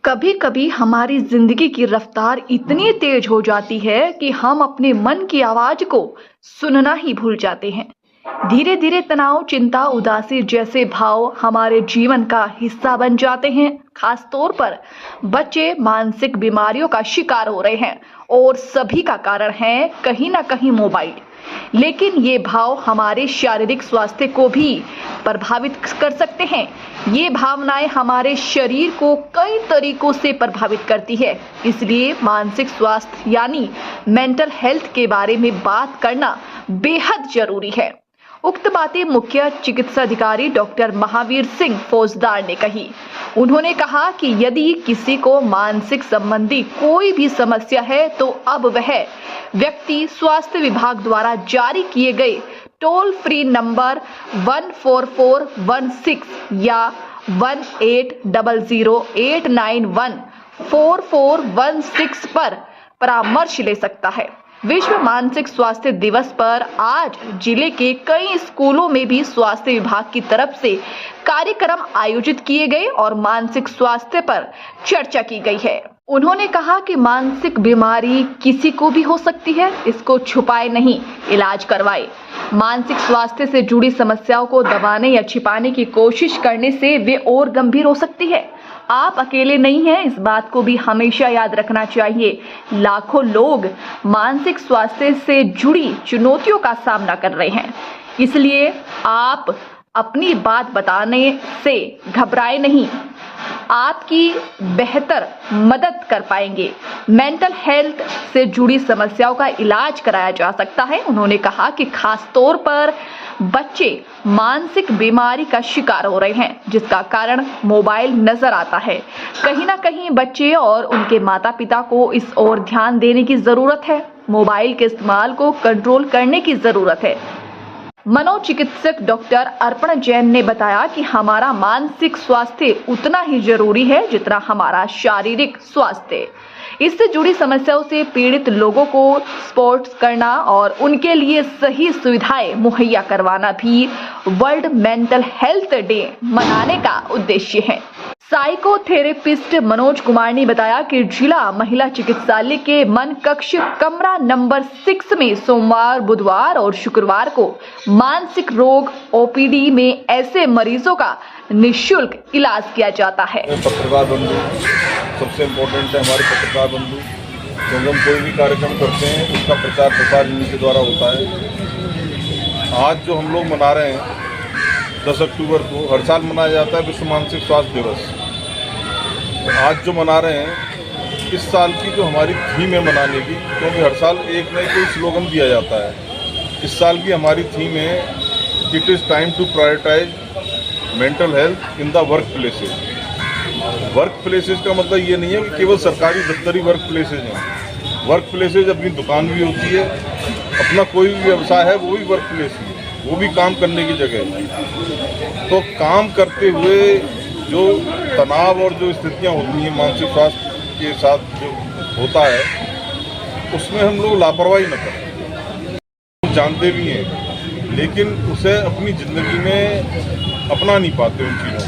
कभी कभी हमारी जिंदगी की रफ्तार इतनी तेज हो जाती है कि हम अपने मन की आवाज को सुनना ही भूल जाते हैं। धीरे धीरे तनाव, चिंता, उदासी जैसे भाव हमारे जीवन का हिस्सा बन जाते हैं। खास तौर पर बच्चे मानसिक बीमारियों का शिकार हो रहे हैं और सभी का कारण है कहीं ना कहीं मोबाइल। लेकिन ये भाव हमारे शारीरिक स्वास्थ्य को भी प्रभावित कर सकते हैं। ये भावनाएं हमारे शरीर को कई तरीकों से प्रभावित करती है। इसलिए मानसिक स्वास्थ्य यानी मेंटल हेल्थ के बारे में बात करना बेहद जरूरी है। उक्त बातें मुख्य चिकित्सा अधिकारी डॉक्टर महावीर सिंह फौजदार ने कही। उन्होंने कहा कि यदि किसी को मानसिक संबंधी कोई भी समस्या है तो अब वह व्यक्ति स्वास्थ्य विभाग द्वारा जारी किए गए टोल फ्री नंबर 14416 या 1800891441 पर परामर्श ले सकता है। विश्व मानसिक स्वास्थ्य दिवस पर आज जिले के कई स्कूलों में भी स्वास्थ्य विभाग की तरफ से कार्यक्रम आयोजित किए गए और मानसिक स्वास्थ्य पर चर्चा की गई है। उन्होंने कहा कि मानसिक बीमारी किसी को भी हो सकती है, इसको छुपाए नहीं, इलाज करवाए। मानसिक स्वास्थ्य से जुड़ी समस्याओं को दबाने या छिपाने की कोशिश करने से वे और गंभीर हो सकती है। आप अकेले नहीं हैं, इस बात को भी हमेशा याद रखना चाहिए। लाखों लोग मानसिक स्वास्थ्य से जुड़ी चुनौतियों का सामना कर रहे हैं, इसलिए आप अपनी बात बताने से घबराए नहीं, आपकी बेहतर मदद कर पाएंगे। मेंटल हेल्थ से जुड़ी समस्याओं का इलाज कराया जा सकता है। उन्होंने कहा कि खास तौर पर बच्चे मानसिक बीमारी का शिकार हो रहे हैं, जिसका कारण मोबाइल नजर आता है। कहीं ना कहीं बच्चे और उनके माता पिता को इस ओर ध्यान देने की जरूरत है। मोबाइल के इस्तेमाल को कंट्रोल करने की जरूरत है। मनोचिकित्सक डॉक्टर अर्पण जैन ने बताया कि हमारा मानसिक स्वास्थ्य उतना ही जरूरी है जितना हमारा शारीरिक स्वास्थ्य। इससे जुड़ी समस्याओं से पीड़ित लोगों को सपोर्ट करना और उनके लिए सही सुविधाएं मुहैया करवाना भी वर्ल्ड मेंटल हेल्थ डे मनाने का उद्देश्य है। साइकोथेरेपिस्ट मनोज कुमार ने बताया कि जिला महिला चिकित्सालय के मन कक्ष कमरा नंबर 6 में सोमवार, बुधवार और शुक्रवार को मानसिक रोग ओपीडी में ऐसे मरीजों का निःशुल्क इलाज किया जाता है। पत्रकार बंधु सबसे इम्पोर्टेंट है, हमारे पत्रकार बंधु, क्योंकि हम कोई भी कार्यक्रम करते हैं उसका प्रचार प्रसार इनके द्वारा होता है। आज जो हम लोग मना रहे हैं 10 अक्टूबर को, हर साल मनाया जाता है विश्व मानसिक स्वास्थ्य दिवस। आज जो मना रहे हैं इस साल की जो हमारी थीम है मनाने की, क्योंकि हर साल एक नई कोई स्लोगन दिया जाता है। इस साल की हमारी थीम है it is time to prioritize mental health in the work places. Work places का मतलब ये नहीं है कि केवल सरकारी दफ्तरी वर्क प्लेसेज हैं। वर्क प्लेसेज अपनी दुकान भी होती है, अपना कोई भी व्यवसाय है वो भी वर्क प्लेस है, वो भी काम करने की जगह है। तो काम करते हुए जो तनाव और जो स्थितियाँ होती हैं मानसिक स्वास्थ्य के साथ जो होता है, उसमें हम लोग लापरवाही न करें। जानते भी हैं लेकिन उसे अपनी ज़िंदगी में अपना नहीं पाते उन चीज़ों को।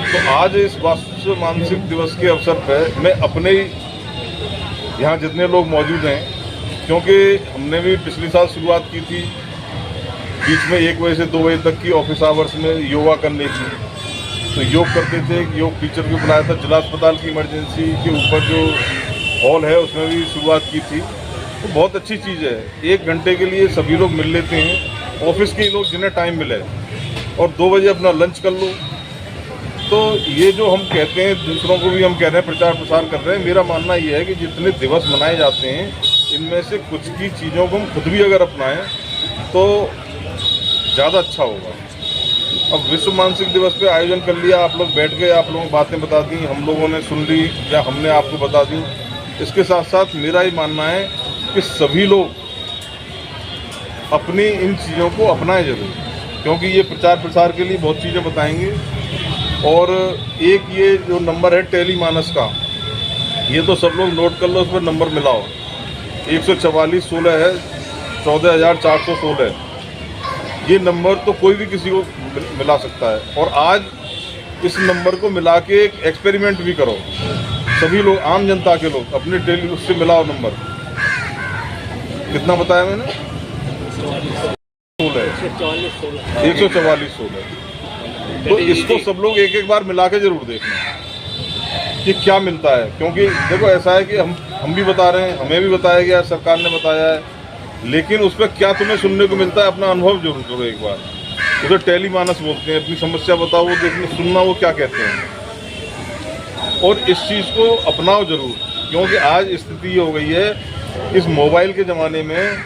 तो आज इस विश्व मानसिक दिवस के अवसर पर मैं अपने यहाँ जितने लोग मौजूद हैं, क्योंकि हमने भी पिछले साल शुरुआत की थी बीच में 1 बजे से 2 बजे तक की ऑफिस आवर्स में योगा करने की, तो योग करते थे। योग टीचर को बुलाया था। जिला अस्पताल की इमरजेंसी के ऊपर जो हॉल है उसमें भी शुरुआत की थी। तो बहुत अच्छी चीज़ है, 1 घंटे के लिए सभी लोग मिल लेते हैं, ऑफिस के लोग जिन्हें टाइम मिले, और 2 बजे अपना लंच कर लो। तो ये जो हम कहते हैं, दूसरों को भी हम कह रहे हैं, प्रचार प्रसार कर रहे हैं। मेरा मानना ये है कि जितने दिवस मनाए जाते हैं इनमें से कुछ की चीज़ों को हम खुद भी अगर अपनाएं तो ज़्यादा अच्छा होगा। अब विश्व मानसिक दिवस पे आयोजन कर लिया, आप लोग बैठ गए, आप लोगों को बातें बता दी, हम लोगों ने सुन ली या हमने आपको बता दी। इसके साथ साथ मेरा ही मानना है कि सभी लोग अपनी इन चीज़ों को अपनाएं जरूर, क्योंकि ये प्रचार प्रसार के लिए बहुत चीज़ें बताएंगे। और एक ये जो नंबर है टेलीमानस का, ये तो सब लोग नोट कर लो, उस पर नंबर मिलाओ। 14416 है, 14416। ये नंबर तो कोई भी किसी को मिला सकता है। और आज इस नंबर को मिला के एक एक्सपेरिमेंट भी करो, सभी लोग, आम जनता के लोग अपने टेली उससे मिलाओ नंबर। कितना बताया मैंने? 144-16। तो इसको सब लोग एक एक बार मिला के जरूर देखना कि क्या मिलता है, क्योंकि देखो ऐसा है कि हम भी बता रहे हैं, हमें भी बताया गया, सरकार ने बताया है, लेकिन उस पर क्या तुम्हें सुनने को मिलता है, अपना अनुभव जरूर करो एक बार। उसे टेलीमानस बोलते हैं, अपनी समस्या बताओ, वो देखने सुनना वो क्या कहते हैं, और इस चीज़ को अपनाओ जरूर, क्योंकि आज स्थिति ये हो गई है, इस मोबाइल के ज़माने में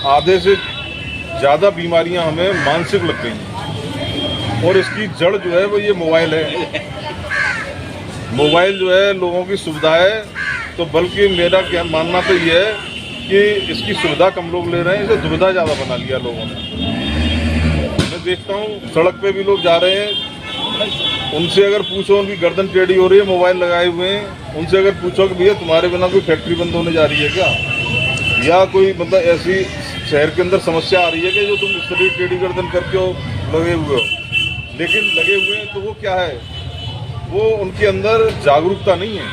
आधे से ज़्यादा बीमारियां हमें मानसिक लग गई हैं, और इसकी जड़ जो है वो ये मोबाइल है। मोबाइल जो है लोगों की सुविधा है, तो बल्कि मेरा क्या मानना तो ये है कि इसकी सुविधा कम लोग ले रहे हैं, इसे दुविधा ज़्यादा बना लिया लोगों ने। मैं देखता हूँ सड़क पे भी लोग जा रहे हैं, उनसे अगर पूछो, उनकी गर्दन टेढ़ी हो रही है, मोबाइल लगाए हुए हैं, उनसे अगर पूछो कि भैया तुम्हारे बिना कोई फैक्ट्री बंद होने जा रही है क्या, या कोई मतलब ऐसी शहर के अंदर समस्या आ रही है कि जो तुम इस तरह टेढ़ी गर्दन करके हो लगे हुए हो, लेकिन लगे हुए हैं तो वो क्या है, वो उनके अंदर जागरूकता नहीं है,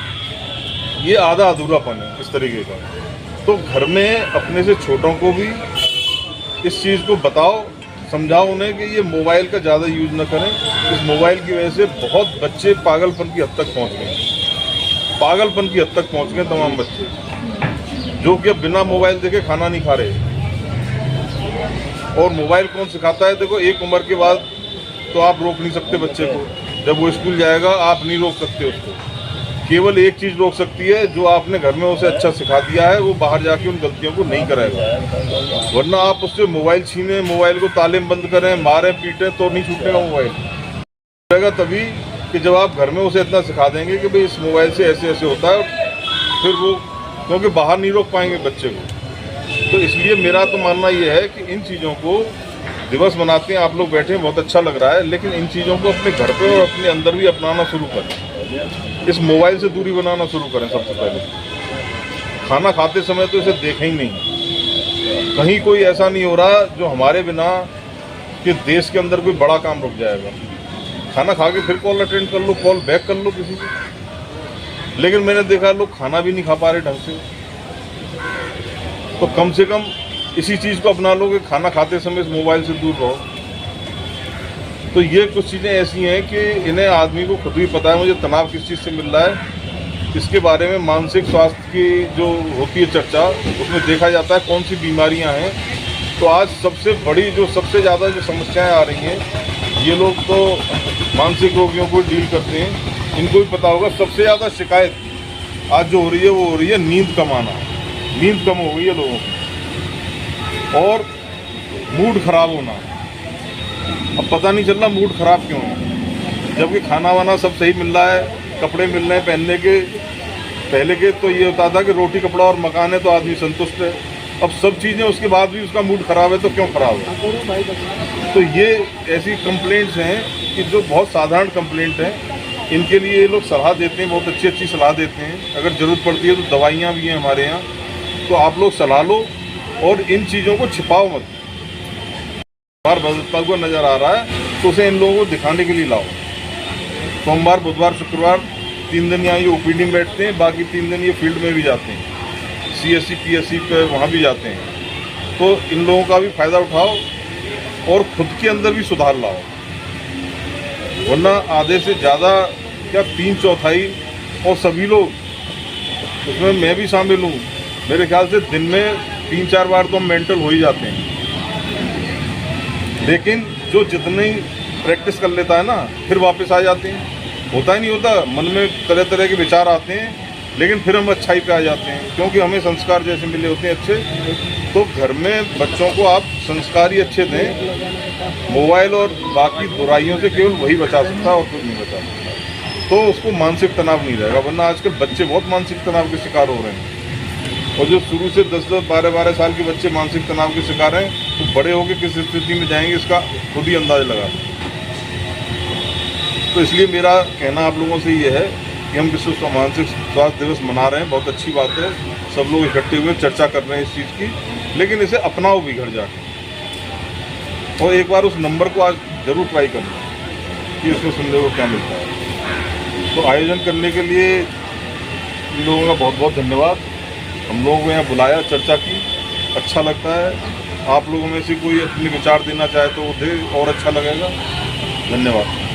ये आधा अधूरापन है इस तरीके का। तो घर में अपने से छोटों को भी इस चीज़ को बताओ, समझाओ उन्हें कि ये मोबाइल का ज़्यादा यूज़ न करें। इस मोबाइल की वजह से बहुत बच्चे पागलपन की हद तक पहुंच गए, पागलपन की हद तक पहुंच गए तमाम बच्चे, जो कि अब बिना मोबाइल देखे खाना नहीं खा रहे। और मोबाइल कौन सिखाता है? देखो, एक उम्र के बाद तो आप रोक नहीं सकते बच्चे को, जब वो स्कूल जाएगा आप नहीं रोक सकते उसको। केवल एक चीज़ रोक सकती है, जो आपने घर में उसे अच्छा सिखा दिया है, वो बाहर जाके उन गलतियों को नहीं कराएगा। वरना आप उससे मोबाइल छीनें, मोबाइल को ताले में बंद करें, मारें पीटें, तो नहीं छूटेगा मोबाइल। छूटेगा तभी कि जब आप घर में उसे इतना सिखा देंगे कि भाई इस मोबाइल से ऐसे ऐसे होता है, फिर वो, क्योंकि बाहर नहीं रोक पाएंगे बच्चे को। तो इसलिए मेरा तो मानना ये है कि इन चीज़ों को दिवस मनाते हैं, आप लोग बैठे हैं, बहुत अच्छा लग रहा है, लेकिन इन चीज़ों को अपने घर पे और अपने अंदर भी अपनाना शुरू करें। इस मोबाइल से दूरी बनाना शुरू करें। सबसे पहले खाना खाते समय तो इसे देखें ही नहीं, कहीं कोई ऐसा नहीं हो रहा जो हमारे बिना कि देश के अंदर कोई बड़ा काम रुक जाएगा। खाना खा के फिर कॉल अटेंड कर लो, कॉल बैक कर लो किसी से, लेकिन मैंने देखा लोग खाना भी नहीं खा पा रहे ढंग से। तो कम से कम इसी चीज़ को अपना लो कि खाना खाते समय इस मोबाइल से दूर रहो। तो ये कुछ चीज़ें ऐसी हैं कि इन्हें आदमी को खुद भी पता है मुझे तनाव किस चीज़ से मिल रहा है। इसके बारे में मानसिक स्वास्थ्य की जो होती है चर्चा, उसमें देखा जाता है कौन सी बीमारियां हैं। तो आज सबसे बड़ी जो सबसे ज़्यादा जो समस्याएं आ रही हैं, ये लोग तो मानसिक रोगियों को डील करते हैं, इनको भी पता होगा। सबसे ज़्यादा शिकायत आज जो हो रही है वो हो रही है नींद कम आना। नींद कम हो गई है लोगों की, और मूड खराब होना। अब पता नहीं चल रहा मूड खराब क्यों है, जबकि खाना वाना सब सही मिल रहा है, कपड़े मिल रहे हैं पहनने के। पहले के तो ये होता था कि रोटी कपड़ा और मकान है तो आदमी संतुष्ट है। अब सब चीज़ें उसके बाद भी उसका मूड खराब है, तो क्यों खराब है? तो ये ऐसी कंप्लेंट्स हैं कि जो बहुत साधारण कंप्लेंट हैं, इनके लिए ये लोग सलाह देते हैं, बहुत अच्छी अच्छी सलाह देते हैं। अगर ज़रूरत पड़ती है तो दवाइयाँ भी हैं हमारे यहाँ, तो आप लोग सलाह लो और इन चीज़ों को छिपाओ मत। बार बदलता हुआ नज़र आ रहा है तो उसे इन लोगों को दिखाने के लिए लाओ। सोमवार, बुधवार, शुक्रवार 3 दिन यहाँ ये ओपीडी में बैठते हैं, बाकी 3 दिन ये फील्ड में भी जाते हैं, CSC PSC पे वहाँ भी जाते हैं। तो इन लोगों का भी फ़ायदा उठाओ और खुद के अंदर भी सुधार लाओ, वरना आधे से ज़्यादा क्या 3/4 और सभी लोग, उसमें मैं भी शामिल हूँ, मेरे ख्याल से दिन में 3-4 बार तो हम मेंटल हो ही जाते हैं। लेकिन जो जितनी प्रैक्टिस कर लेता है ना, फिर वापस आ जाते हैं। होता ही नहीं होता, मन में तरह तरह के विचार आते हैं, लेकिन फिर हम अच्छाई पे आ जाते हैं, क्योंकि हमें संस्कार जैसे मिले होते हैं अच्छे। तो घर में बच्चों को आप संस्कार ही अच्छे दें। मोबाइल और बाकी बुराइयों से केवल वही बचा सकता है और कुछ नहीं बचा सकता। तो उसको मानसिक तनाव नहीं रहेगा, वरना आजकल बच्चे बहुत मानसिक तनाव के शिकार हो रहे हैं। और जो शुरू से 10-10, 12-12 साल के बच्चे मानसिक तनाव के शिकार हैं, तो बड़े होकर किस स्थिति में जाएंगे इसका खुद ही अंदाज़ लगा। तो इसलिए मेरा कहना आप लोगों से ये है कि हम विश्व मानसिक स्वास्थ्य दिवस मना रहे हैं, बहुत अच्छी बात है। सब लोग इकट्ठे हुए चर्चा कर रहे हैं इस चीज़ की, लेकिन इसे अपनाओ भी घर जाके, और एक बार उस नंबर को आज ज़रूर ट्राई करना। कि उसमें सुनने को क्या मिलता है। तो आयोजन करने के लिए इन लोगों का बहुत बहुत धन्यवाद। हम लोगों को यहाँ बुलाया, चर्चा की, अच्छा लगता है। आप लोगों में से कोई अपने विचार देना चाहे तो वो दे, और अच्छा लगेगा। धन्यवाद।